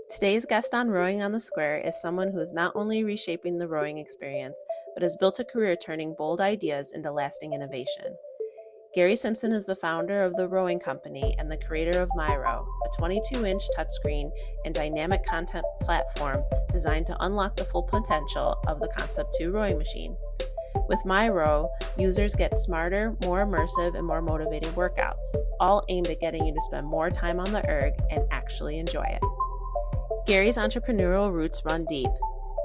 Today's guest on Rowing on the Square is someone who is not only reshaping the rowing experience, but has built a career turning bold ideas into lasting innovation. Gary Simpson is the founder of the rowing company and the creator of MyRow, a 22-inch touchscreen and dynamic content platform designed to unlock the full potential of the Concept 2 rowing machine. With MyRow, users get smarter, more immersive, and more motivating workouts, all aimed at getting you to spend more time on the erg and actually enjoy it. Gary's entrepreneurial roots run deep.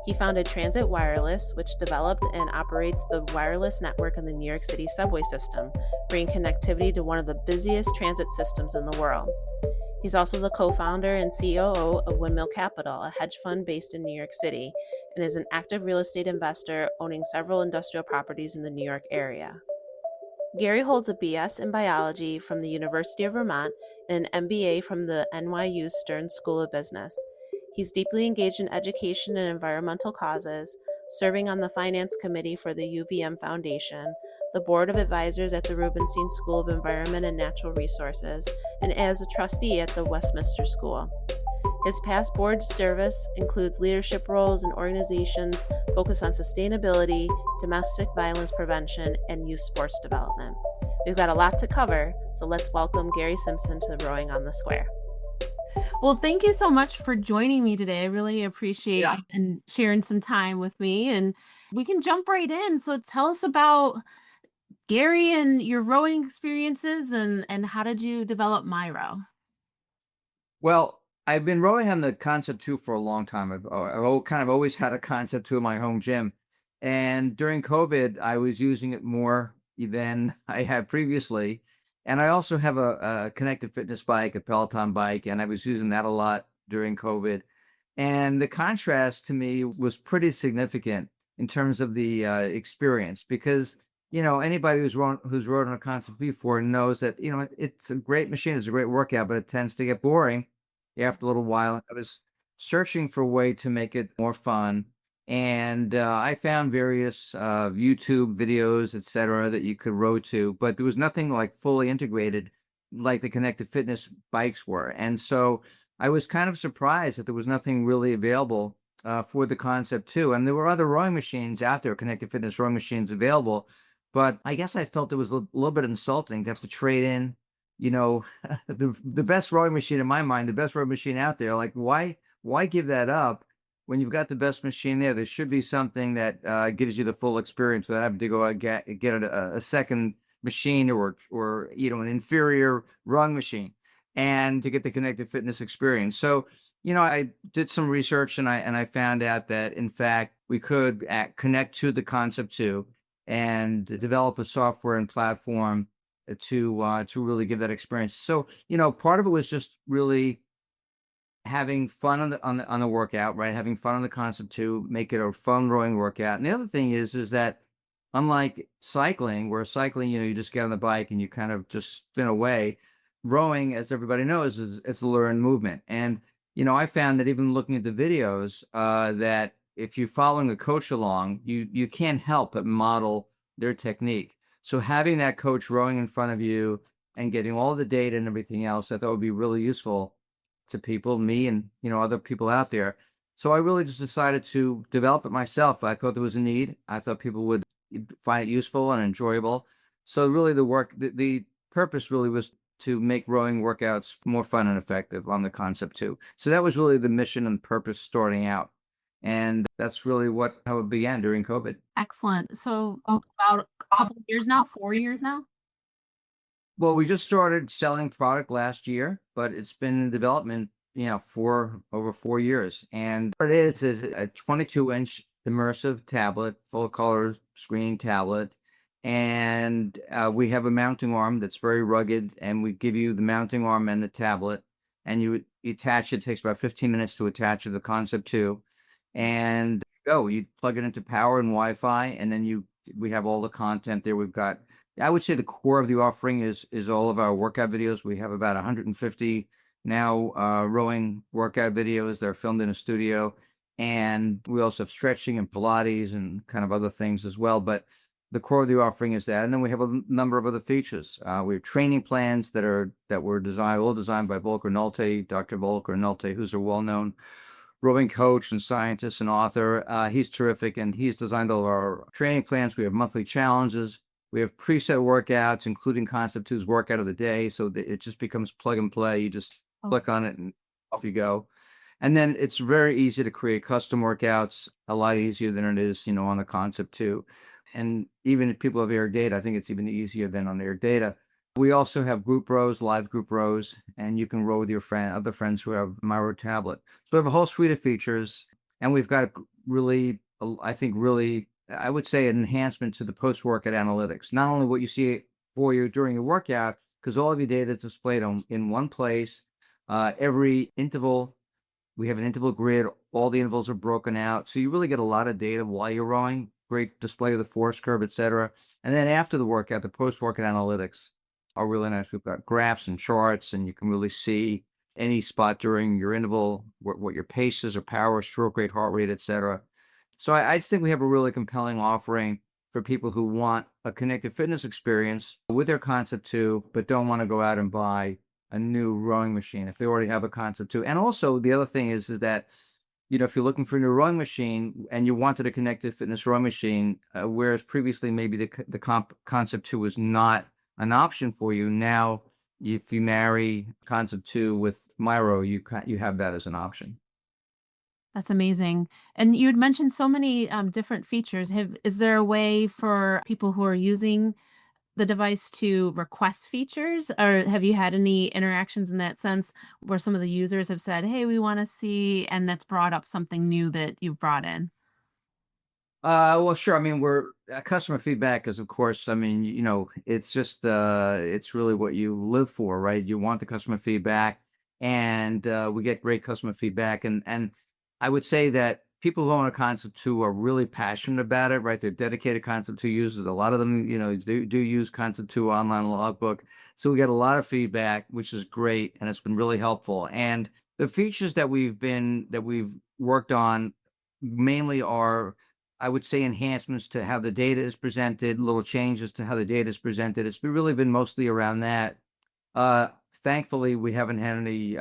He founded Transit Wireless, which developed and operates the wireless network in the New York City subway system, bringing connectivity to one of the busiest transit systems in the world. He's also the co-founder and COO of Windmill Capital, a hedge fund based in New York City, and is an active real estate investor owning several industrial properties in the New York area. Gary holds a BS in biology from the University of Vermont and an MBA from the NYU Stern School of Business. He's deeply engaged in education and environmental causes, serving on the finance committee for the UVM Foundation, the board of advisors at the Rubenstein School of Environment and Natural Resources, and as a trustee at the Westminster School. His past board service includes leadership roles in organizations focused on sustainability, domestic violence prevention, and youth sports development. We've got a lot to cover, so let's welcome Gary Simpson to Rowing on the Square. Well, thank you so much for joining me today. I really appreciate it and sharing some time with me. And we can jump right in. So tell us about Gary and your rowing experiences and how did you develop MyRow? Well, I've been rowing on the Concept 2 for a long time. I've kind of always had a Concept 2 in my home gym. And during COVID, I was using it more than I had previously. And I also have a connected fitness bike, a Peloton bike, and I was using that a lot during COVID. And the contrast to me was pretty significant in terms of the experience because, anybody who's rode on a Concept before knows that, it's a great machine, it's a great workout, but it tends to get boring after a little while. I was searching for a way to make it more fun. And I found various YouTube videos, etc., that you could row to, but there was nothing like fully integrated like the connected fitness bikes were. And so I was kind of surprised that there was nothing really available for the Concept 2. And there were other rowing machines out there, connected fitness rowing machines available. But I guess I felt it was a little bit insulting to have to trade in, the best rowing machine in my mind, the best rowing machine out there. Like, why give that up? When you've got the best machine there should be something that gives you the full experience without having to go get a second machine or an inferior rung machine, and to get the connected fitness experience. So I did some research and I found out that in fact we could connect to the Concept 2 and develop a software and platform to really give that experience. So part of it was just really having fun on the workout, right? Having fun on the Concept 2, make it a fun rowing workout. And the other thing is that unlike cycling, where cycling, you just get on the bike and you kind of just spin away, rowing, as everybody knows, it's a learned movement. And I found that even looking at the videos, that if you're following a coach along, you can't help but model their technique. So having that coach rowing in front of you and getting all the data and everything else, I thought would be really useful to people, me and other people out there. So I really just decided to develop it myself. I thought there was a need. I thought people would find it useful and enjoyable. So really the purpose really was to make rowing workouts more fun and effective on the Concept 2. So that was really the mission and purpose starting out. And that's really how it began during COVID. Excellent. So about a couple of years now, 4 years now? Well, we just started selling product last year, but it's been in development, for over 4 years. And what it is a 22-inch immersive tablet, full color screen tablet. And we have a mounting arm that's very rugged, and we give you the mounting arm and the tablet, and you attach it. It takes about 15 minutes to attach to the Concept 2. And you plug it into power and Wi-Fi, and then we have all the content there. We've got, I would say the core of the offering is all of our workout videos. We have about 150 now rowing workout videos that are filmed in a studio. And we also have stretching and Pilates and kind of other things as well. But the core of the offering is that, and then we have a number of other features. We have training plans that were designed, all designed by Volker Nolte, Dr. Volker Nolte, who's a well-known rowing coach and scientist and author. He's terrific, and he's designed all our training plans. We have monthly challenges. We have preset workouts, including Concept 2's workout of the day, so that it just becomes plug and play. You just click on it and off you go. And then it's very easy to create custom workouts, a lot easier than it is, on the Concept 2. And even if people have Air Data, I think it's even easier than on Air Data. We also have group rows, live group rows, and you can row with your other friends who have MyRow tablet. So we have a whole suite of features, and we've got really, I think, really, I would say, an enhancement to the post-workout analytics. Not only what you see for you during your workout, because all of your data is displayed in one place. Every interval, we have an interval grid. All the intervals are broken out, so you really get a lot of data while you're rowing. Great display of the force curve, etc. And then after the workout, the post-workout analytics are really nice. We've got graphs and charts, and you can really see any spot during your interval, what your pace is, or power, stroke rate, heart rate, etc. So I just think we have a really compelling offering for people who want a connected fitness experience with their Concept 2, but don't want to go out and buy a new rowing machine if they already have a Concept 2. And also the other thing is that, if you're looking for a new rowing machine and you wanted a connected fitness rowing machine, whereas previously maybe the Concept 2 was not an option for you, now if you marry Concept 2 with MyRow, you have that as an option. That's amazing. And you had mentioned so many different features. Is there a way for people who are using the device to request features, or have you had any interactions in that sense where some of the users have said, "Hey, we want to see," and that's brought up something new that you've brought in? Well, sure. I mean, we're customer feedback is, of course, I mean, it's just, it's really what you live for, right? You want the customer feedback, and we get great customer feedback. And I would say that people who own a Concept 2 are really passionate about it, right? They're dedicated Concept 2 users. A lot of them, do use Concept 2 online logbook. So we get a lot of feedback, which is great, and it's been really helpful. And the features that we've worked on mainly are, I would say, enhancements to how the data is presented, little changes to how the data is presented. It's really been mostly around that. Thankfully, we haven't had any,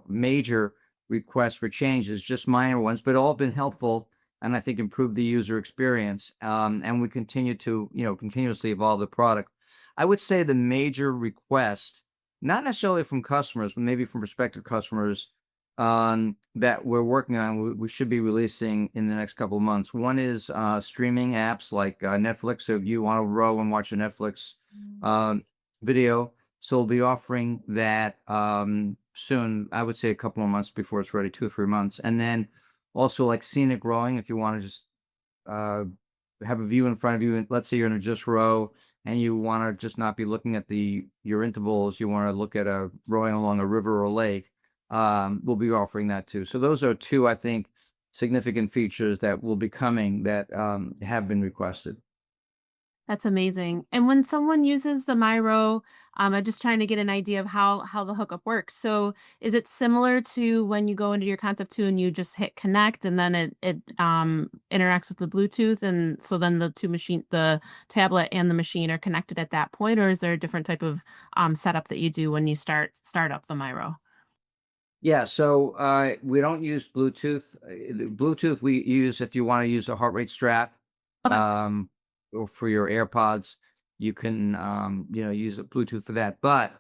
major requests for changes, just minor ones, but all been helpful, and I think improved the user experience. And we continue to, continuously evolve the product. I would say the major request, not necessarily from customers, but maybe from prospective customers, that we're working on, we should be releasing in the next couple of months. One is streaming apps like Netflix. So if you want to row and watch a Netflix video, so we'll be offering that soon. I would say a couple more months before it's ready, 2 or 3 months. And then also like scenic rowing, if you want to just have a view in front of you, and let's say you're in a just row and you want to just not be looking at your intervals, you want to look at rowing along a river or a lake. We'll be offering that too. So those are two, I think, significant features that will be coming that have been requested. That's amazing. And when someone uses the MyRow, I'm just trying to get an idea of how the hookup works. So is it similar to when you go into your Concept 2 and you just hit connect and then it interacts with the Bluetooth, and so then the tablet and the machine are connected at that point, or is there a different type of setup that you do when you start up the MyRow? Yeah, so we don't use Bluetooth. Bluetooth we use if you want to use a heart rate strap, Okay. or for your AirPods, you can use a Bluetooth for that. But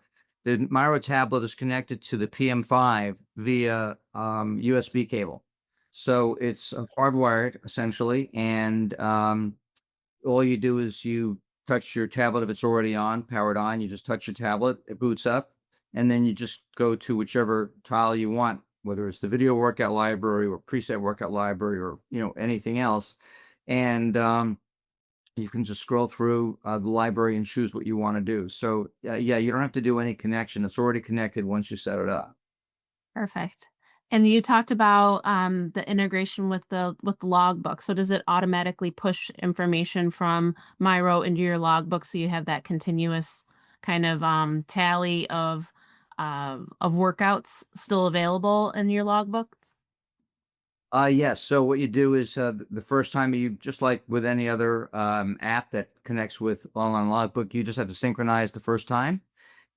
the Myro tablet is connected to the PM5 via USB cable, so it's hardwired essentially, and all you do is you touch your tablet if it's already powered on. You just touch your tablet, it boots up, and then you just go to whichever tile you want, whether it's the video workout library or preset workout library or anything else, and you can just scroll through the library and choose what you want to do. So yeah, you don't have to do any connection. It's already connected once you set it up. Perfect. And you talked about the integration with the logbook. So does it automatically push information from Myro into your logbook so you have that continuous kind of tally of workouts still available in your logbook? Yes. So what you do is the first time you, just like with any other app that connects with online logbook, you just have to synchronize the first time,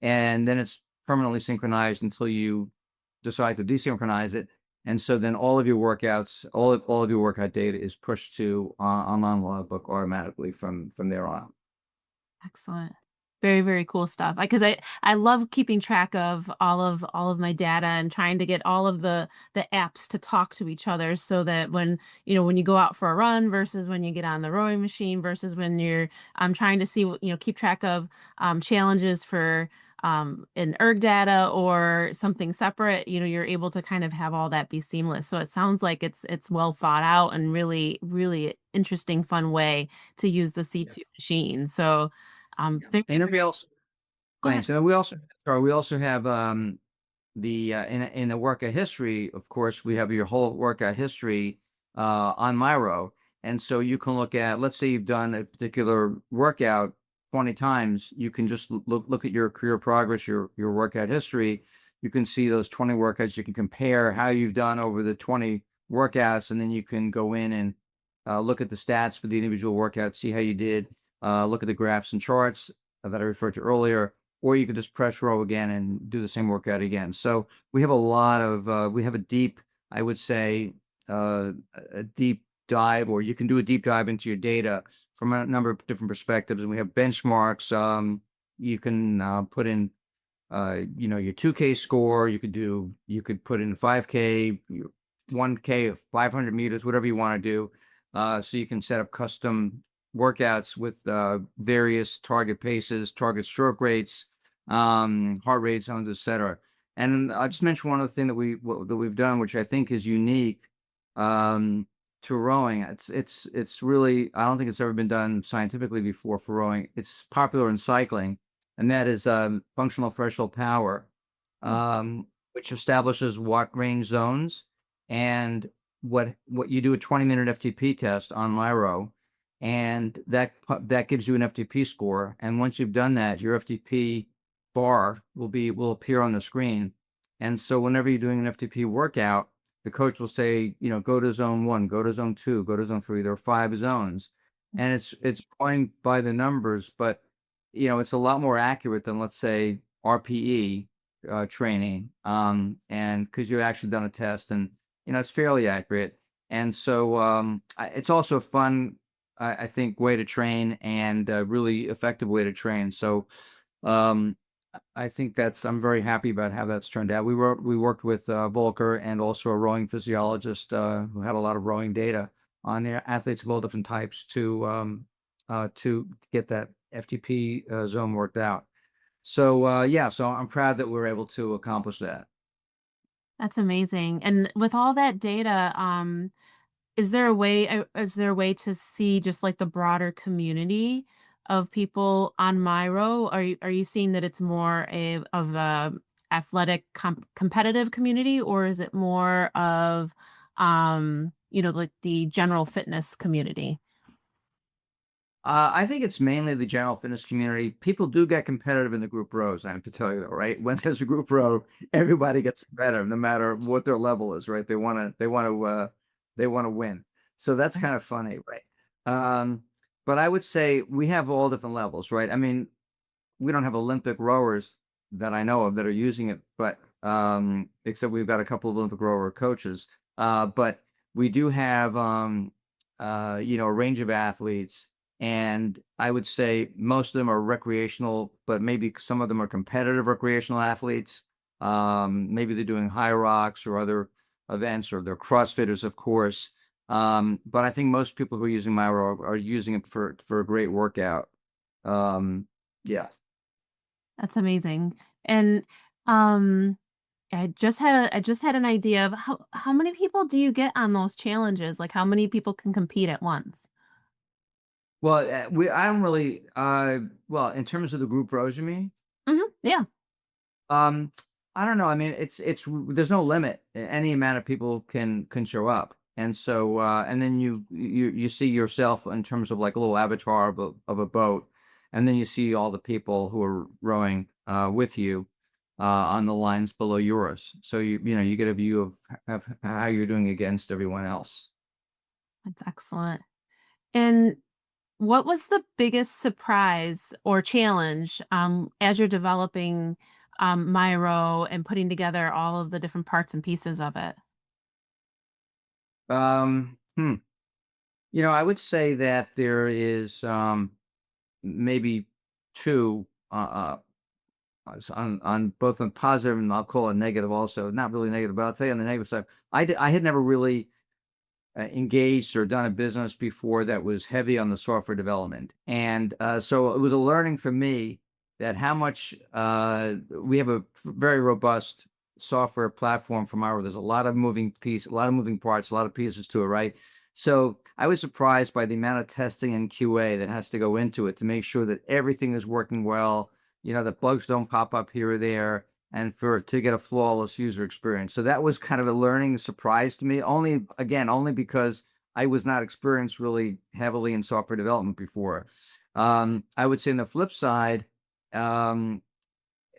and then it's permanently synchronized until you decide to desynchronize it. And so then all of your workouts, all of your workout data is pushed to online logbook automatically from there on. Excellent. Very, very cool stuff. Because I love keeping track of all of my data and trying to get all of the apps to talk to each other so that when, when you go out for a run versus when you get on the rowing machine versus when you're trying to see keep track of challenges for an erg data or something separate, you're able to kind of have all that be seamless. So it sounds like it's well thought out and really, really interesting, fun way to use the Yeah. C2 machine. So Yeah. And everybody else, go ahead. thanks. And we also have in the workout history, of course, we have your whole workout history on MyRow. And so you can look at, let's say you've done a particular workout 20 times, you can just look at your career progress, your workout history. You can see those 20 workouts. You can compare how you've done over the 20 workouts, and then you can go in and look at the stats for the individual workout, see how you did, look at the graphs and charts that I referred to earlier, or you could just press row again and do the same workout again. So we have we have a deep, I would say, a deep dive, or you can do a deep dive into your data from a number of different perspectives. And we have benchmarks. You can put in, your 2K score. You could put in 5K, 1K, 500 meters, whatever you want to do. So you can set up custom workouts with various target paces, target stroke rates, heart rate zones, etc. And I'll just mention one other thing that we've done, which I think is unique to rowing. It's really, I don't think it's ever been done scientifically before for rowing. It's popular in cycling, and that is functional threshold power, which establishes walk range zones. And what you do a 20-minute FTP test on MyRow, and that gives you an FTP score. And once you've done that, your FTP bar will appear on the screen. And so whenever you're doing an FTP workout, the coach will say, go to zone 1, go to zone 2, go to zone 3. There are 5 zones, and it's going by the numbers, but it's a lot more accurate than, let's say, RPE training, and because you've actually done a test, and it's fairly accurate. And so it's also a fun, I think, way to train, and a really effective way to train. So I think I'm very happy about how that's turned out. We worked with Volker and also a rowing physiologist who had a lot of rowing data on their athletes of all different types to get that FTP zone worked out. So so I'm proud that we were able to accomplish that. That's amazing. And with all that data, is there a way to see just like the broader community of people on Myro? Are you seeing that it's more of a athletic competitive community, or is it more of like the general fitness community? I think it's mainly the general fitness community. People do get competitive in the group rows, I have to tell you though, right? When there's a group row, everybody gets competitive, no matter what their level is, right? They want to win. So that's kind of funny, right? But I would say we have all different levels, right? I mean, we don't have Olympic rowers that I know of that are using it, but except we've got a couple of Olympic rower coaches. But we do have a range of athletes, and I would say most of them are recreational, but maybe some of them are competitive recreational athletes. Maybe they're doing high rocks or other events, or they're CrossFitters, of course. But I think most people who are using MyRow are using it for a great workout. Yeah. That's amazing. And um I just had an idea of how many people do you get on those challenges? Like how many people can compete at once? Well, I don't really, well, in terms of the group rows, you mean? Yeah. Um, I don't know. I mean, there's no limit. Any amount of people can show up. And so, and then you see yourself in terms of like a little avatar of a boat, and then you see all the people who are rowing with you. on the lines below yours. So you get a view of how you're doing against everyone else. That's excellent. And what was the biggest surprise or challenge as you're developing MyRow and putting together all of the different parts and pieces of it? Um, hmm. I would say that there is maybe two on both on positive and I'll call it negative also. Not really negative, but I'll tell you on the negative side. I had never really engaged or done a business before that was heavy on the software development. And so it was a learning for me that how much we have a very robust software platform from our, there's a lot of a lot of moving parts, a lot of pieces to it, right? So I was surprised by the amount of testing and QA that has to go into it to make sure that everything is working well, that bugs don't pop up here or there, and to get a flawless user experience. So that was kind of a learning surprise to me, only because I was not experienced really heavily in software development before. I would say on the flip side, um,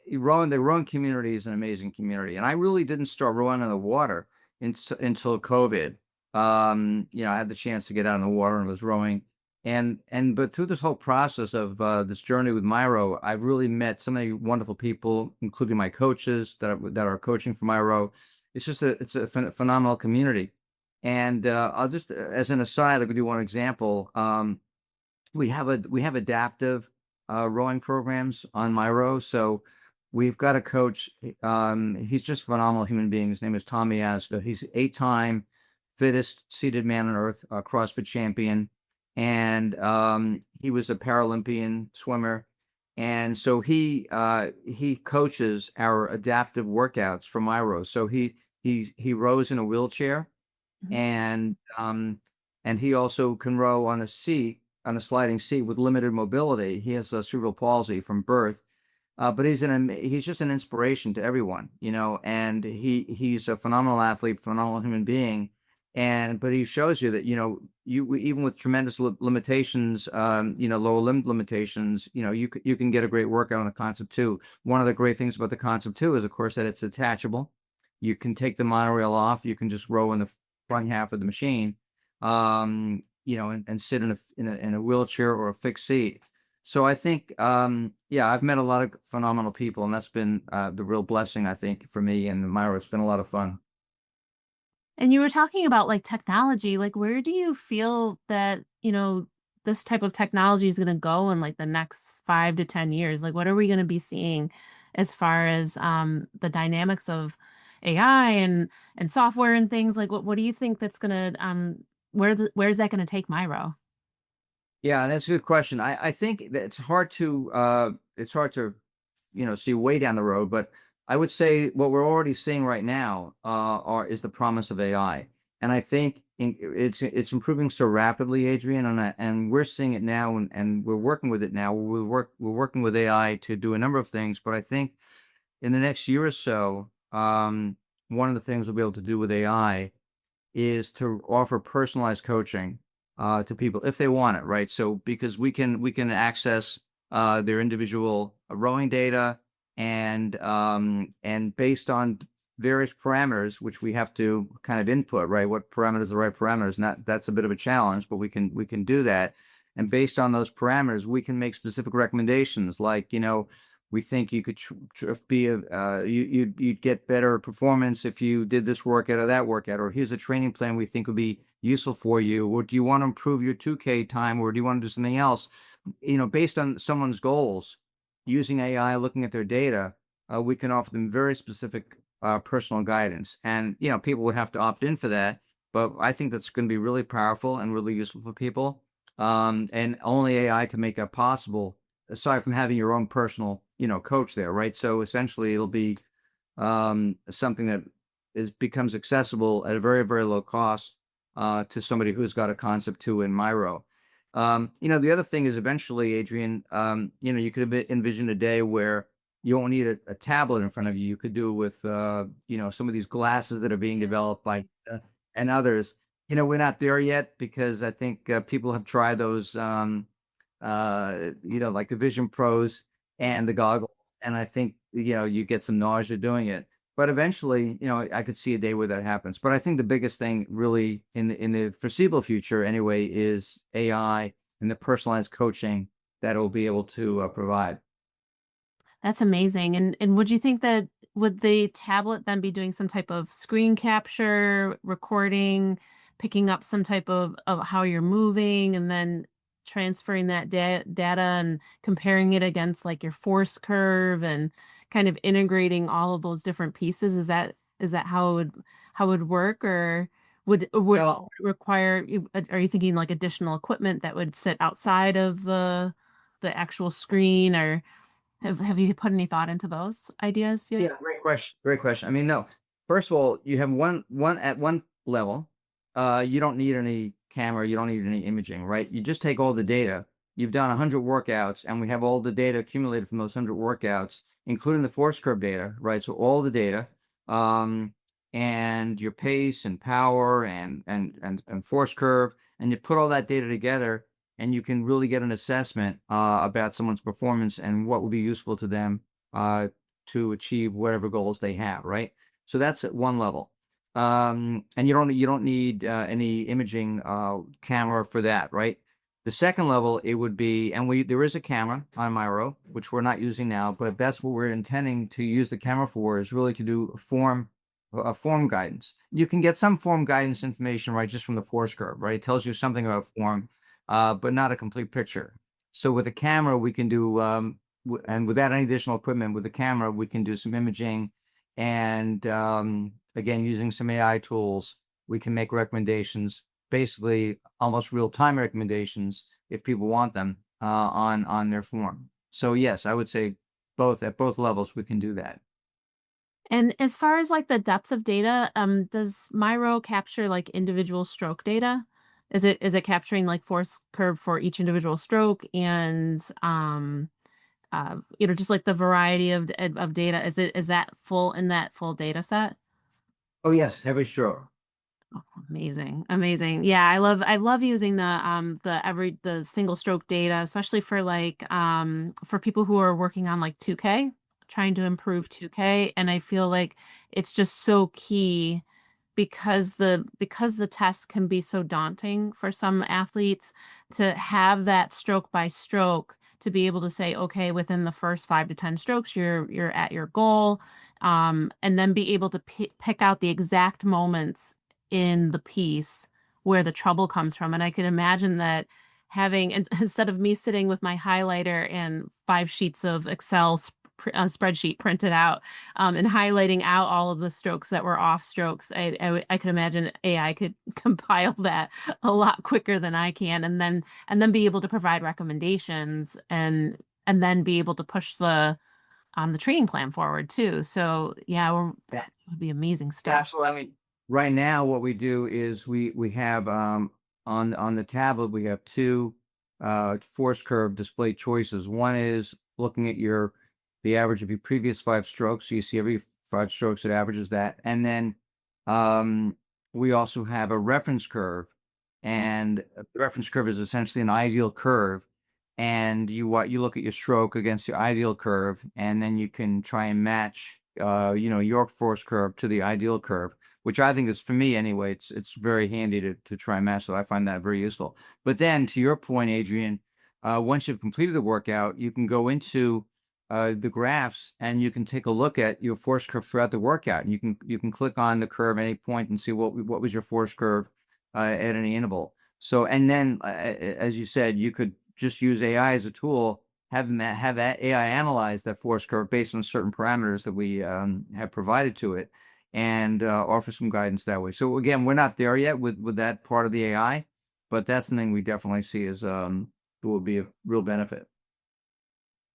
the rowing community is an amazing community, and I really didn't start rowing on the water until COVID. I had the chance to get out in the water and was rowing, but through this whole process of this journey with MyRow, I've really met so many wonderful people, including my coaches that are coaching for MyRow. It's a phenomenal community, and I'll just as an aside, I'll give you one example. We have adaptive rowing programs on MyRow. So we've got a coach. He's just a phenomenal human being. His name is Tommy Asda. He's 8-time fittest seated man on earth, CrossFit champion, and he was a Paralympian swimmer. And so he coaches our adaptive workouts for MyRow. So he rows in a wheelchair, Mhm. and he also can row on a sliding seat with limited mobility. He has cerebral palsy from birth, but he's just an inspiration to everyone, and he's a phenomenal athlete, phenomenal human being, but he shows you that you even with tremendous limitations, lower limb limitations, you can get a great workout on the Concept 2. One of the great things about the Concept 2 is, of course, that it's attachable. You can take the monorail off. You can just row in the front half of the machine, and sit in a wheelchair or a fixed seat. So I think, yeah, I've met a lot of phenomenal people, and that's been the real blessing, I think, for me and MyRow. It's been a lot of fun. And you were talking about like technology, like where do you feel that, this type of technology is going to go in like the next 5 to 10 years? Like what are we going to be seeing as far as the dynamics of AI and software and things? Like what do you think that's going to where's that going to take Myro? Yeah, that's a good question. I think that it's hard to see way down the road, but I would say what we're already seeing right now is the promise of AI, and I think it's improving so rapidly, Adrian, and we're seeing it now, and we're working with it now. We're working with AI to do a number of things, but I think in the next year or so, one of the things we'll be able to do with AI is to offer personalized coaching to people if they want it, right? So because we can access their individual rowing data, and based on various parameters, which we have to kind of input, right? What parameters are the right parameters? And that's a bit of a challenge, but we can do that. And based on those parameters, we can make specific recommendations, like we think you could you'd get better performance if you did this workout or that workout, or here's a training plan we think would be useful for you, or do you want to improve your 2K time, or do you want to do something else? Based on someone's goals, using AI, looking at their data, we can offer them very specific personal guidance, and people would have to opt in for that, but I think that's going to be really powerful and really useful for people, and only AI to make that possible, aside from having your own personal, coach there, right? So essentially, it'll be something that becomes accessible at a very, very low cost to somebody who's got a Concept 2 in MyRow. The other thing is eventually, Adrian, you could envision a day where you won't need a tablet in front of you. You could do it with, some of these glasses that are being developed by and others. We're not there yet because I think people have tried those, like the Vision Pros and the goggles, and I think, you get some nausea doing it. But eventually, I could see a day where that happens. But I think the biggest thing really in the foreseeable future anyway is AI and the personalized coaching that it will be able to provide. That's amazing. And would you think that would the tablet then be doing some type of screen capture, recording, picking up some type of how you're moving, and then transferring that data and comparing it against like your force curve and kind of integrating all of those different pieces? Is that how it would work, or would it Well, require are you thinking like additional equipment that would sit outside of the actual screen, or have you put any thought into those ideas yet? yeah, great question. Great question. I mean, no. First of all, you have one at one level. You don't need any camera. You don't need any imaging, right? You just take all the data. You've done 100 workouts, and we have all the data accumulated from those 100 workouts, including the force curve data, right? So all the data, um, and your pace and power and force curve, and you put all that data together, and you can really get an assessment about someone's performance and what would be useful to them. To achieve whatever goals they have, right? So that's at one level. And you don't need any imaging camera for that, right? The second level, it would be, and there is a camera on MyRow, which we're not using now, but that's what we're intending to use the camera for, is really to do form guidance. You can get some form guidance information, right, just from the force curve, right? It tells you something about form, but not a complete picture. So with a camera, we can do and without any additional equipment, with the camera, we can do some imaging, and again, using some AI tools, we can make recommendations, basically almost real-time recommendations, if people want them, on their form. So yes, I would say at both levels we can do that. And as far as like the depth of data, does MyRow capture like individual stroke data? Is it capturing like force curve for each individual stroke, and just like the variety of data? Is that full in that full data set? Oh yes, every stroke. Oh, amazing. Amazing. Yeah, I love using the single stroke data, especially for like for people who are working on like 2K, trying to improve 2K, and I feel like it's just so key because the test can be so daunting for some athletes, to have that stroke by stroke, to be able to say, okay, within the first 5 to 10 strokes, you're at your goal, and then be able to pick out the exact moments in the piece where the trouble comes from. And I can imagine that having instead of me sitting with my highlighter and 5 sheets of Excel spreadsheet printed out, and highlighting out all of the strokes that were off strokes, I could imagine AI could compile that a lot quicker than I can, and then be able to provide recommendations, and then be able to push the training plan forward too. So yeah, that would be amazing stuff. Absolutely. I mean, right now, what we do is we have on the tablet we have two force curve display choices. One is looking at the average of your previous 5 strokes. So you see every 5 strokes it averages that, and then um, we also have a reference curve, and the reference curve is essentially an ideal curve. And you look at your stroke against your ideal curve, and then you can try and match your force curve to the ideal curve, which I think is, for me anyway, it's very handy to try and match. So I find that very useful. But then, to your point, Adrian, once you've completed the workout, you can go into the graphs, and you can take a look at your force curve throughout the workout, and you can click on the curve at any point and see what was your force curve at any interval. So, and then as you said, you could just use AI as a tool, have that AI analyze that force curve based on certain parameters that we have provided to it, and offer some guidance that way. So again, we're not there yet with that part of the AI, but that's something we definitely see as it will be a real benefit.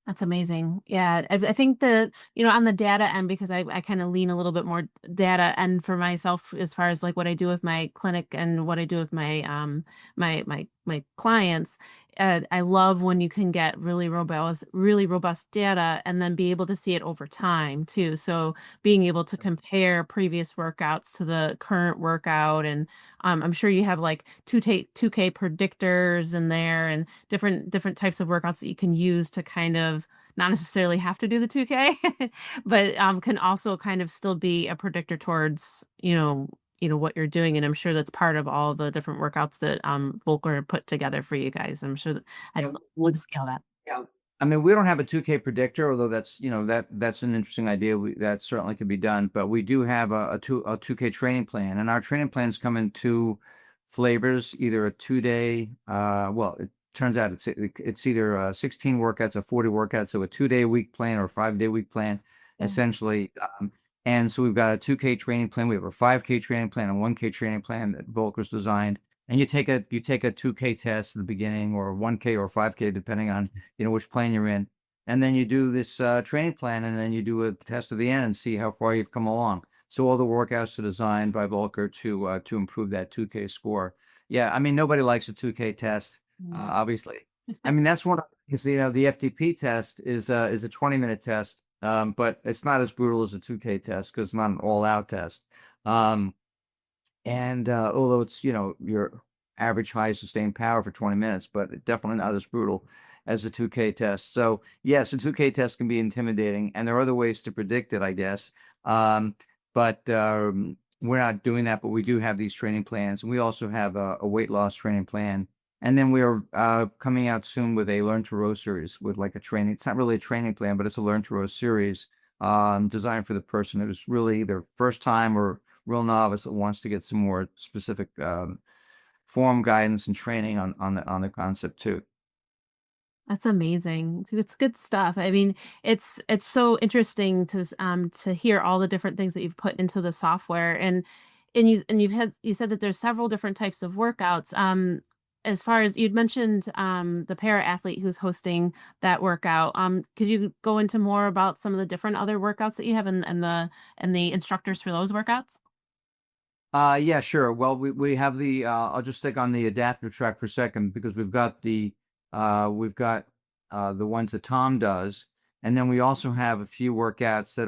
That's amazing. Yeah, I think on the data end, because I kind of lean a little bit more data end for myself, as far as like what I do with my clinic and what I do with my clients. I love when you can get really robust data, and then be able to see it over time too. So being able to compare previous workouts to the current workout, and I'm sure you have like 2K predictors in there, and different types of workouts that you can use to kind of not necessarily have to do the 2K, but can also kind of still be a predictor towards, what you're doing. And I'm sure that's part of all the different workouts that Volker put together for you guys. I'm sure that I'd Yeah. love to scale that. Yeah. I mean, we don't have a 2K predictor, although that's, that's an interesting idea. That certainly could be done. But we do have a 2K training plan, and our training plans come in two flavors: either a 2-day, well, it turns out it's either 16 workouts or 40 workouts, so a 2-day week plan or a 5-day week plan, Yeah. essentially. And so we've got a 2K training plan, we have a 5K training plan, and 1K training plan that Volker's designed. And you take a 2K test at the beginning, or 1K or 5K, depending on which plan you're in, and then you do this training plan, and then you do a test at the end and see how far you've come along. So all the workouts are designed by Volker to improve that 2K score. Yeah, I mean, nobody likes a 2K test, obviously. I mean, that's one because the FTP test is a 20-minute test, but it's not as brutal as a 2K test because it's not an all-out test. And although it's, your average high sustained power for 20 minutes, but definitely not as brutal as a 2K test. So yes, a 2K test can be intimidating, and there are other ways to predict it, I guess. But we're not doing that, but we do have these training plans. And we also have a weight loss training plan. And then we are coming out soon with a Learn to Row series with like a training. It's not really a training plan, but it's a Learn to Row series designed for the person who's really their first time or real novice that wants to get some more specific form guidance and training on the concept too. That's amazing. It's good stuff. I mean, it's so interesting to hear all the different things that you've put into the software, you said that there's several different types of workouts. As far as you'd mentioned, the para athlete who's hosting that workout. Could you go into more about some of the different other workouts that you have and the instructors for those workouts? Yeah, sure. Well, we have I'll just stick on the adaptive track for a second because we've got the ones that Tom does, and then we also have a few workouts that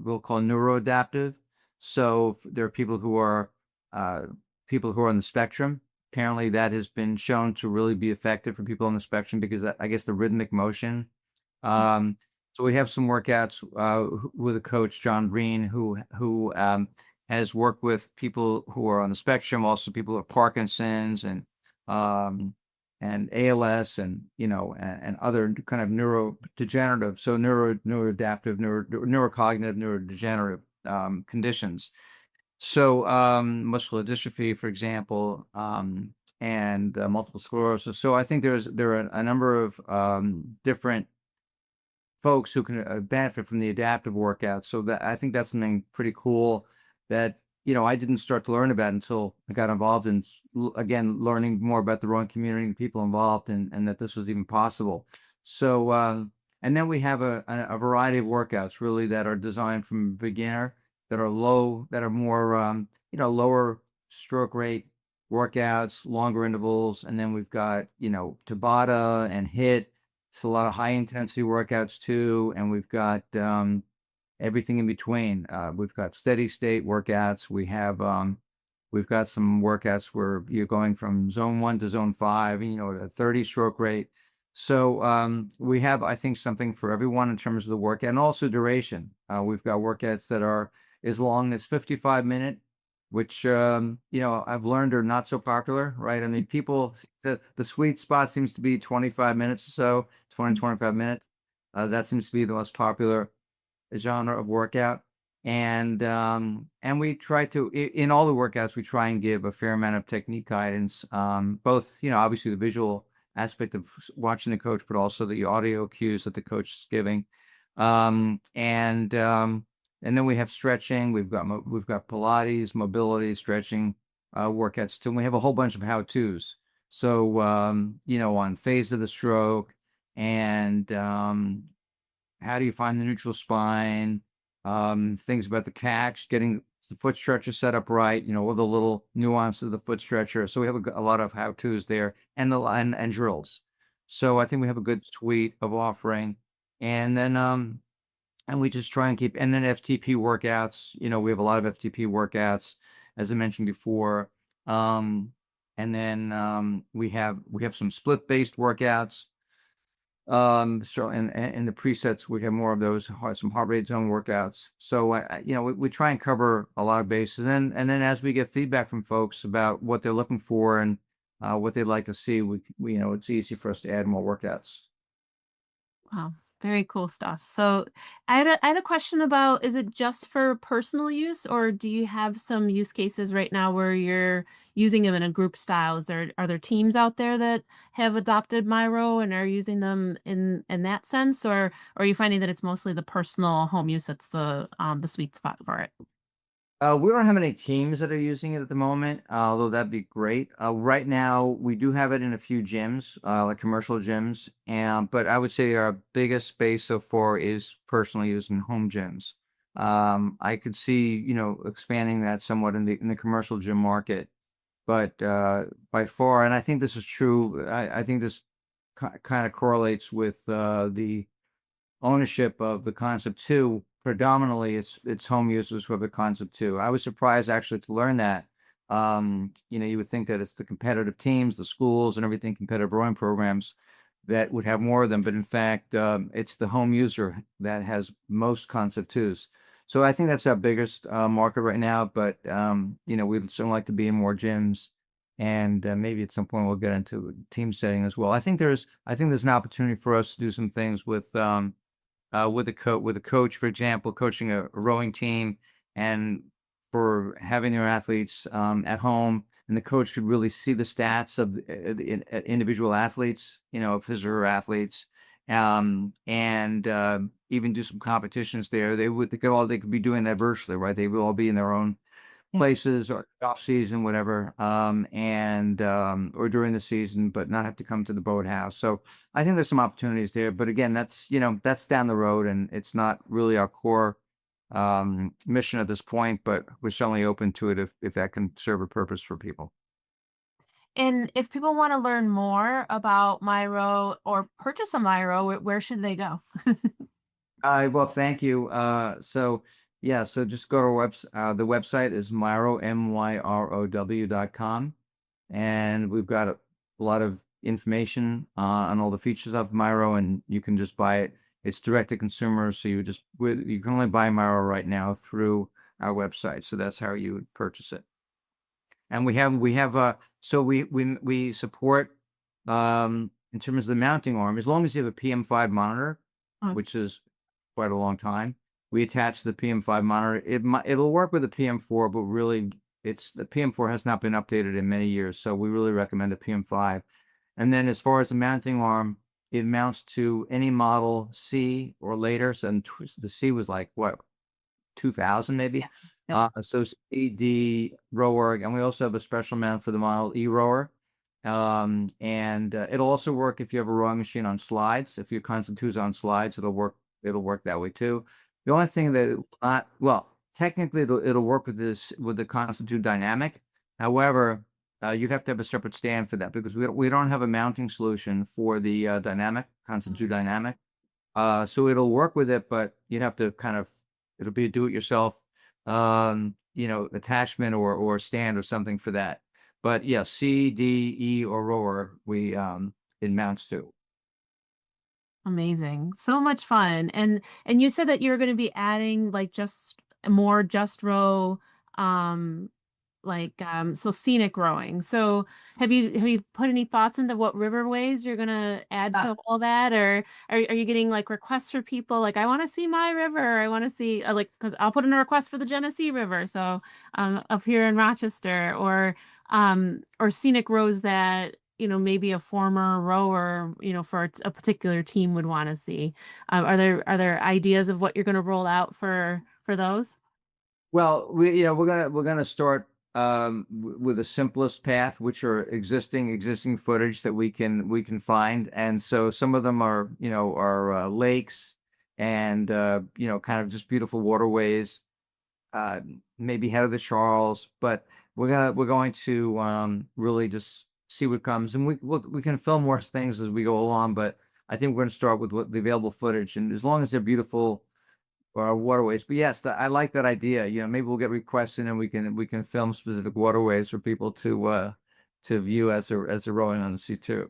we'll call neuroadaptive. So there are people who are on the spectrum. Apparently, that has been shown to really be effective for people on the spectrum because I guess the rhythmic motion. So we have some workouts with a coach, John Breen, who has worked with people who are on the spectrum, also people who have Parkinson's and ALS and other kind of neurodegenerative, so neuroadaptive, neurocognitive, neurodegenerative conditions. So muscular dystrophy, for example, and multiple sclerosis. So I think there are a number of different folks who can benefit from the adaptive workouts. So that I think that's something pretty cool that I didn't start to learn about until I got involved in again learning more about the rowing community and people involved, and that this was even possible. So and then we have a variety of workouts really that are designed from beginner, that are more lower stroke rate workouts, longer intervals, and then we've got Tabata and HIIT. It's a lot of high intensity workouts too, and we've got everything in between. We've got steady state workouts. We've got some workouts where you're going from zone 1 to zone 5, at a 30 stroke rate. So we have, I think, something for everyone in terms of the workout and also duration. We've got workouts that are as long as 55-minute, which I've learned are not so popular, right? I mean, the sweet spot seems to be 25 minutes or so, 25 minutes. That seems to be the most popular genre of workout. And we try to, in all the workouts, we try and give a fair amount of technique guidance, both, obviously the visual aspect of watching the coach, but also the audio cues that the coach is giving. And then we have stretching. We've got Pilates, mobility, stretching workouts too. And we have a whole bunch of how-tos. So on phase of the stroke and how do you find the neutral spine? Things about the catch, getting the foot stretcher set up right. All the little nuances of the foot stretcher. So we have a lot of how-tos there and and drills. So I think we have a good suite of offering. And then and we just try and keep, and then FTP workouts, we have a lot of FTP workouts, as I mentioned before. And then we have some split-based workouts. So and the presets, we have more of those, some heart rate zone workouts. So we try and cover a lot of bases, and then as we get feedback from folks about what they're looking for and what they'd like to see, we it's easy for us to add more workouts. Wow, very cool stuff. So I had a question about, is it just for personal use, or do you have some use cases right now where you're using them in a group style? Are there teams out there that have adopted MyRow and are using them in that sense, or are you finding that it's mostly the personal home use that's the sweet spot for it? We don't have any teams that are using it at the moment, although that'd be great. Right now, we do have it in a few gyms, like commercial gyms, and but I would say our biggest space so far is personally used in home gyms. I could see, expanding that somewhat in the commercial gym market, but by far, and I think this is true. I think this kind of correlates with the ownership of the Concept 2. Predominantly, it's home users who have the Concept 2. I was surprised actually to learn that. You would think that it's the competitive teams, the schools, and everything, competitive rowing programs that would have more of them, but in fact, it's the home user that has most Concept 2s. So I think that's our biggest market right now. But we'd certainly like to be in more gyms, and maybe at some point we'll get into a team setting as well. I think there's an opportunity for us to do some things with a coach, for example, coaching a rowing team, and for having their athletes at home, and the coach could really see the stats of the individual athletes, of his or her athletes, and even do some competitions there. They could be doing that virtually, right? They will all be in their own places or off season, whatever, and or during the season, but not have to come to the boathouse. So I think there's some opportunities there, but again, that's down the road, and it's not really our core mission at this point. But we're certainly open to it if that can serve a purpose for people. And if people want to learn more about MyRow or purchase a MyRow, where should they go? Well, thank you. So yeah, so just go to our the website is myrow, myrow.com. And we've got a lot of information on all the features of MyRow, and you can just buy it. It's direct to consumer, so you can only buy MyRow right now through our website. So that's how you would purchase it. And we support in terms of the mounting arm, as long as you have a PM5 monitor, Oh, which is quite a long time. We attach the PM5 monitor. It'll work with the PM4, but really, the PM4 has not been updated in many years, so we really recommend a PM5. And then as far as the mounting arm, it mounts to any model C or later. So the C was like what, 2000 maybe. yep. So C, D, rower, and we also have a special mount for the model E rower. And it'll also work if you have a rowing machine on slides. If your Concept 2 is on slides, it'll work that way too. The only thing that it will not, well, technically it'll work with the Concept 2 dynamic. However, you'd have to have a separate stand for that, because we don't have a mounting solution for the dynamic Concept 2 dynamic. So it'll work with it, but you'd have to it'll be a do-it-yourself, attachment or stand or something for that. But yeah, C, D, E, or rower, it mounts to. Amazing. So much fun. And you said that you're going to be adding like just more just row um so scenic rowing. So have you put any thoughts into what riverways you're gonna add to all that, or are you getting like requests for people like, I want to see my river, I want to see like, because I'll put in a request for the Genesee River, so up here in Rochester, or scenic rows that maybe a former rower for a particular team would want to see. Are there ideas of what you're going to roll out for those? Well, we're gonna start with the simplest path, which are existing footage that we can find, and so some of them are lakes, and kind of just beautiful waterways, uh, maybe head of the Charles, but we're going to really just see what comes, and we can film more things as we go along, but I think we're going to start with what the available footage, and as long as they're beautiful waterways. But yes, I like that idea. Maybe we'll get requests in, and we can film specific waterways for people to view as they're rowing on the C2.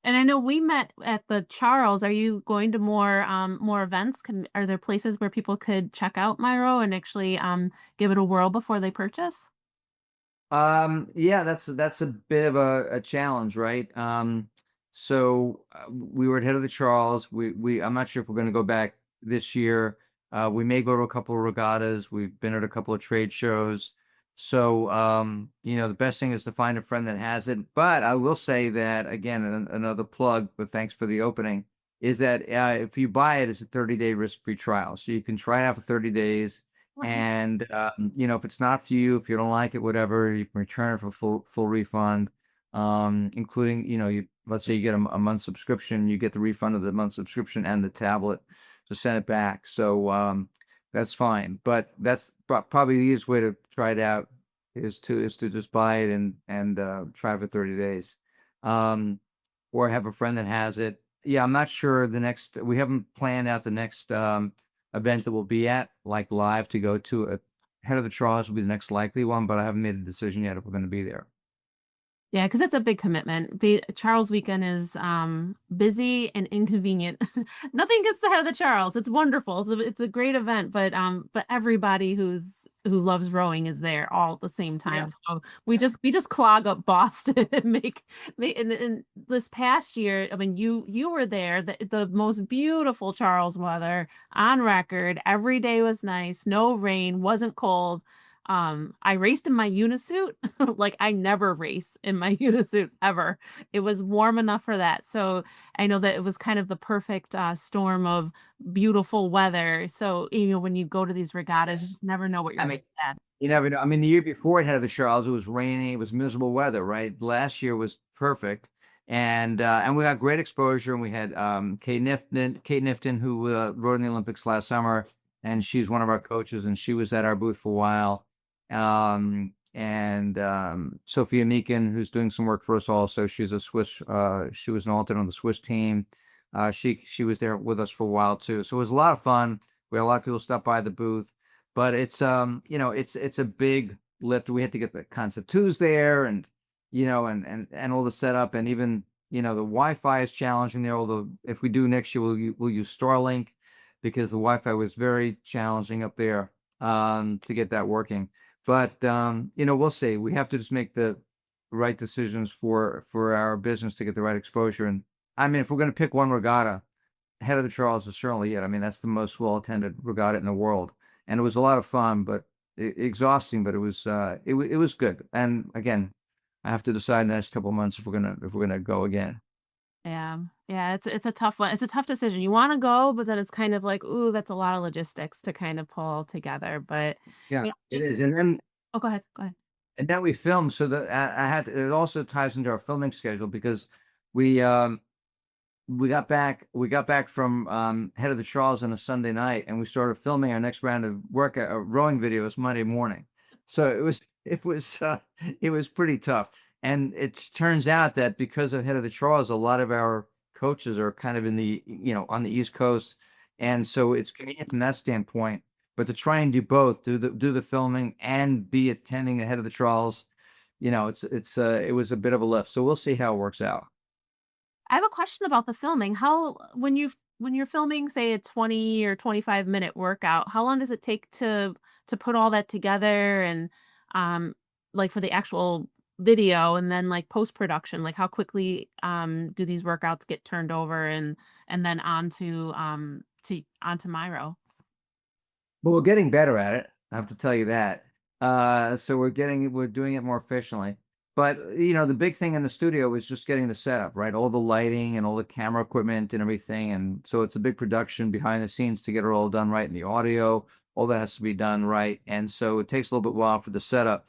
And I know we met at the Charles. Are you going to more events? Are there places where people could check out MyRow and actually give it a whirl before they purchase? Yeah, that's a bit of a challenge, right? So we were at Head of the Charles. We I'm not sure if we're going to go back this year. We may go to a couple of regattas. We've been at a couple of trade shows. So the best thing is to find a friend that has it. But I will say that again, another plug, but thanks for the opening, is that if you buy it, it's a 30-day risk-free trial. So you can try it out for 30 days. Right. And if it's not for you, if you don't like it, whatever, you can return it for full refund, including let's say you get a month subscription, you get the refund of the month subscription and the tablet to send it back. So that's fine. But that's probably the easiest way to try it out is to just buy it and try it for 30 days, or have a friend that has it. Yeah, I'm not sure we haven't planned out the next event that we'll be at, like live to go to. Head of the Charles will be the next likely one, but I haven't made a decision yet if we're going to be there. Yeah, because it's a big commitment. Charles weekend is busy and inconvenient. Nothing gets the head of the Charles. It's wonderful. It's a great event, but everybody who loves rowing is there all at the same Yeah. time. So we just clog up Boston and make and this past year, I mean, you were there, the most beautiful Charles weather on record. Every day was nice, no rain, wasn't cold. I raced in my unisuit. Like I never race in my unisuit ever. It was warm enough for that. So I know that it was kind of the perfect storm of beautiful weather. So, when you go to these regattas, you just never know what you're I going mean, to get. you never know. I mean, the year before it had the Charles, it was rainy, it was miserable weather, right? Last year was perfect, and we got great exposure. And we had Kate Nifton, who rode in the Olympics last summer, and she's one of our coaches, and she was at our booth for a while. And Sophia Meekin, who's doing some work for us also. She's a Swiss. She was an alternate on the Swiss team. She was there with us for a while too. So it was a lot of fun. We had a lot of people stop by the booth. But it's a big lift. We had to get the Concept 2s there, and and all the setup, and even the Wi-Fi is challenging there. Although if we do next year, we'll use Starlink, because the Wi-Fi was very challenging up there to get that working. But we'll see. We have to just make the right decisions for our business to get the right exposure. And I mean, if we're going to pick one regatta, Head of the Charles is certainly it. I mean, that's the most well-attended regatta in the world, and it was a lot of fun, but exhausting. But it was good. And again, I have to decide in the next couple of months if we're gonna go again. Yeah. Yeah, it's a tough one. It's a tough decision. You want to go, but then it's kind of like, ooh, that's a lot of logistics to kind of pull together. But Yeah, it just is. oh, go ahead. Go ahead. And then we filmed, so that I had to, it also ties into our filming schedule, because we we got back from Head of the Charles on a Sunday night, and we started filming our next round of work rowing videos Monday morning. So it was pretty tough. And it turns out that because of Head of the Charles, a lot of our coaches are kind of in the on the East Coast, and so it's convenient from that standpoint. But to try and do both, do the filming and be attending the Head of the Charles, it was a bit of a lift. So we'll see how it works out. I have a question about the filming. How when you're filming, say a 20 or 25-minute workout, how long does it take to put all that together and um like for the actual video and then like post-production, like how quickly do these workouts get turned over and then onto Miro? But we're getting better at it. I have to tell you that. So we're doing it more efficiently. But the big thing in the studio is just getting the setup, right? All the lighting and all the camera equipment and everything. And so it's a big production behind the scenes to get it all done right. And the audio, all that has to be done right. And so it takes a little bit while for the setup.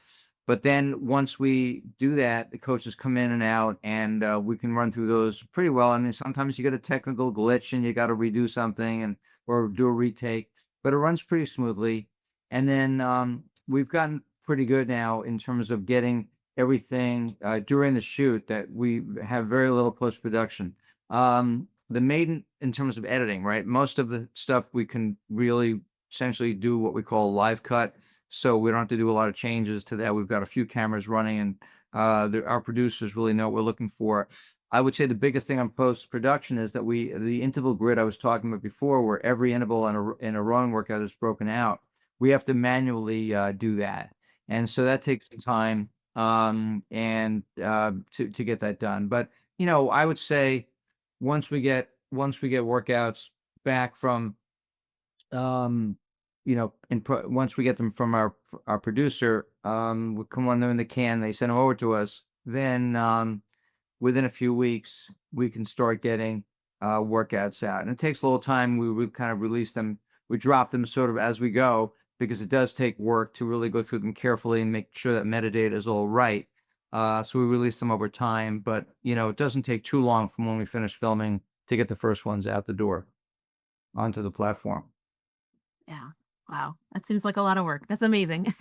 But then once we do that, the coaches come in and out, and we can run through those pretty well. I mean, sometimes you get a technical glitch and you got to redo something or do a retake, but it runs pretty smoothly. And then we've gotten pretty good now in terms of getting everything during the shoot, that we have very little post production. The main in terms of editing, right? Most of the stuff we can really essentially do what we call live cut. so we don't have to do a lot of changes to that. We've got a few cameras running, and our producers really know what we're looking for. I would say the biggest thing on post production is that the interval grid I was talking about before, where every interval in a rowing workout is broken out, we have to manually do that, and so that takes some time and to get that done. But I would say once we get workouts back from um once we get them from our producer, we come on them in the can, they send them over to us, then within a few weeks we can start getting workouts out. And it takes a little time. We kind of release them, we drop them sort of as we go, because it does take work to really go through them carefully and make sure that metadata is all right. So we release them over time, but it doesn't take too long from when we finish filming to get the first ones out the door onto the platform. Yeah. Wow. That seems like a lot of work. That's amazing.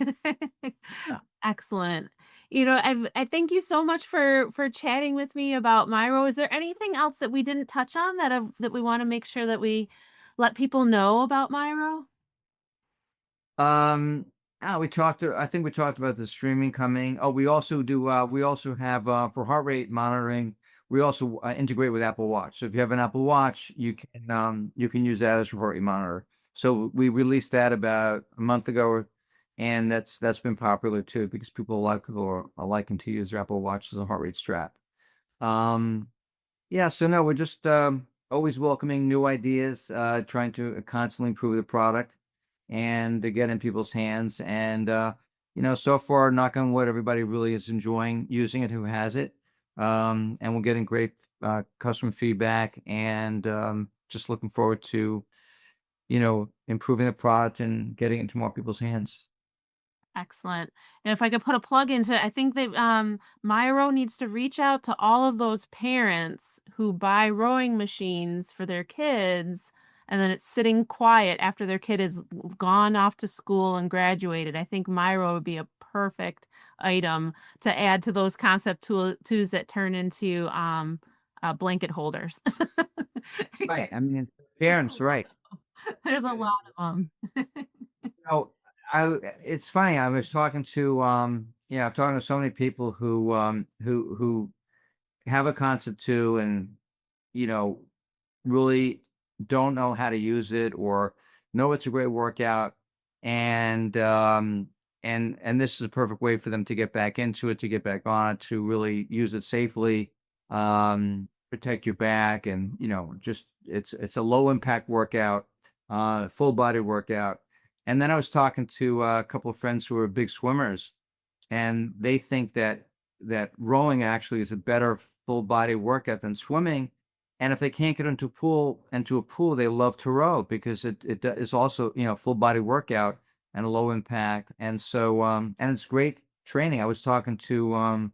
Yeah. Excellent. I thank you so much for chatting with me about MyRow. Is there anything else that we didn't touch on that we want to make sure that we let people know about MyRow? Um, I think we talked about the streaming coming. Oh, we also have, for heart rate monitoring, we also integrate with Apple Watch. So if you have an Apple Watch, you can use that as your heart rate monitor. So we released that about a month ago, and that's been popular too, because people are liking to use their Apple Watch as a heart rate strap. Um, yeah, so no, we're just always welcoming new ideas, trying to constantly improve the product and to get in people's hands. And so far, knock on wood, everybody really is enjoying using it who has it. And we're getting great customer feedback, and just looking forward to improving the product and getting it into more people's hands. Excellent. And if I could put a plug into, I think that Myro needs to reach out to all of those parents who buy rowing machines for their kids, and then it's sitting quiet after their kid is gone off to school and graduated. I think Myro would be a perfect item to add to those concept tools that turn into blanket holders. Right. I mean, parents, right. There's a lot of them. Oh, it's funny. I was talking to I'm talking to so many people who have a concept too, and you know, really don't know how to use it, or know it's a great workout, and this is a perfect way for them to get back into it, to get back on it, to really use it safely, protect your back, and just it's a low impact workout, full body workout. And then I was talking to a couple of friends who are big swimmers, and they think that rowing actually is a better full body workout than swimming. And if they can't get into a pool, they love to row, because it is also full body workout and a low impact. And so and it's great training. I was talking to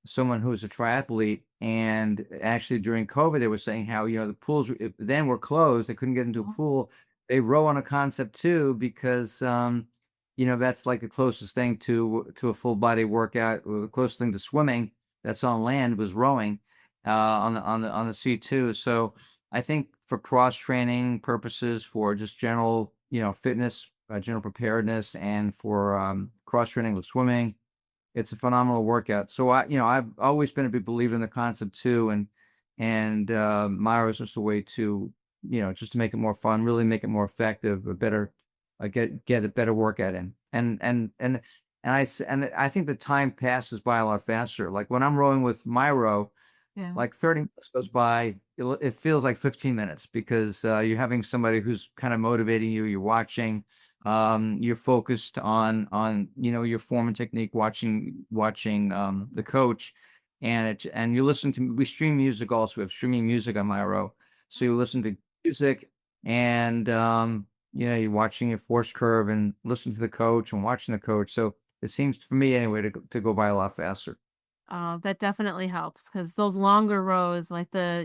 someone who was a triathlete, and actually during COVID, they were saying how the pools then were closed. They couldn't get into a pool. They row on a concept too, because that's like the closest thing to a full body workout, or the closest thing to swimming that's on land was rowing on the C2. So I think for cross training purposes, for just general fitness, general preparedness, and for cross training with swimming, it's a phenomenal workout. So I've always been a big believer in the concept too, and MyRow is just a way to just to make it more fun, really make it more effective, a better get a better workout in. And I think the time passes by a lot faster. Like when I'm rowing with MyRow, Yeah. like 30 minutes goes by, it feels like 15 minutes, because you're having somebody who's kind of motivating you. You're watching, you're focused on your form and technique, watching the coach, and you listen to, we stream music also. We have streaming music on MyRow, so you listen to music, and you're watching your force curve and listen to the coach and watching the coach. So it seems, for me anyway, to go by a lot faster. That definitely helps, because those longer rows, like the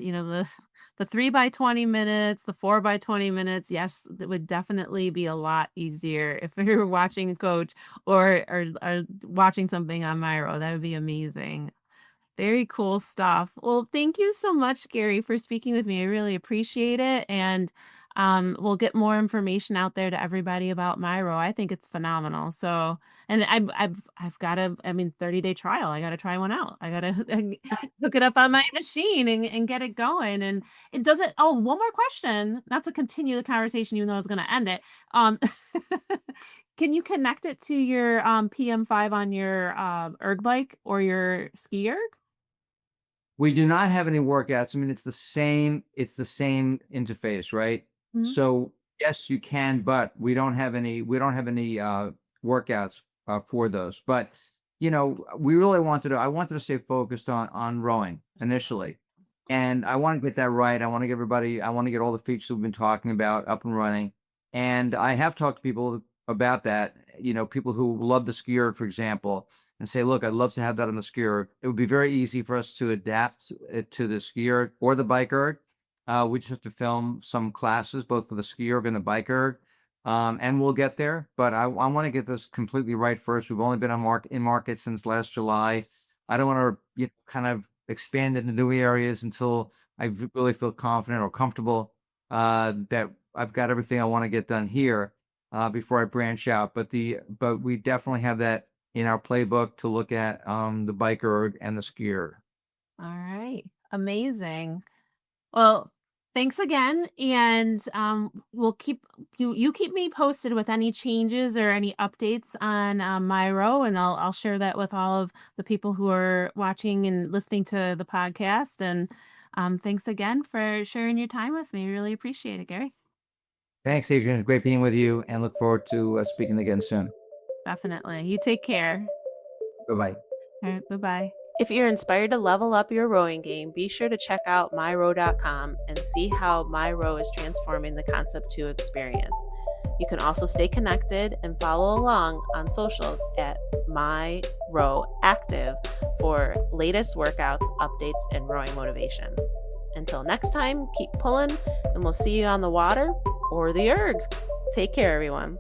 3 by 20 minutes, the 4 by 20 minutes, yes, that would definitely be a lot easier if we were watching a coach, or watching something on Myro. That would be amazing. Very cool stuff. Well, thank you so much, Gary, for speaking with me. I really appreciate it. And we'll get more information out there to everybody about MyRow. I think it's phenomenal. So, and I've got a, I mean, 30-day trial. I got to try one out. I got to hook it up on my machine and get it going. And it doesn't, oh, one more question, not to continue the conversation, even though I was going to end it. Um, can you connect it to your PM5 on your erg bike or your ski erg? We do not have any workouts. I mean, it's the same interface, right? Mhm. So yes, you can, but we don't have any workouts for those. But I wanted to stay focused on rowing initially. And I want to get that right. I want to get all the features we've been talking about up and running. And I have talked to people about that, people who love the skier, for example, and say, look, I'd love to have that on the skier. It would be very easy for us to adapt it to the skier or the biker. We just have to film some classes, both for the skier and the biker. And we'll get there. But I want to get this completely right first. We've only been in market since last July. I don't want to kind of expand into new areas until I really feel confident or comfortable that I've got everything I want to get done here before I branch out. But we definitely have that in our playbook to look at the biker and the skier. All right. Amazing. Well, thanks again. And we'll you keep me posted with any changes or any updates on MyRow, and I'll share that with all of the people who are watching and listening to the podcast. And thanks again for sharing your time with me. Really appreciate it, Gary. Thanks, Adrian. It's great being with you, and look forward to speaking again soon. Definitely. You take care. Bye-bye. All right. Bye-bye. If you're inspired to level up your rowing game, be sure to check out myrow.com and see how MyRow is transforming the Concept 2 experience. You can also stay connected and follow along on socials at MyRowActive for latest workouts, updates, and rowing motivation. Until next time, keep pulling, and we'll see you on the water or the erg. Take care, everyone.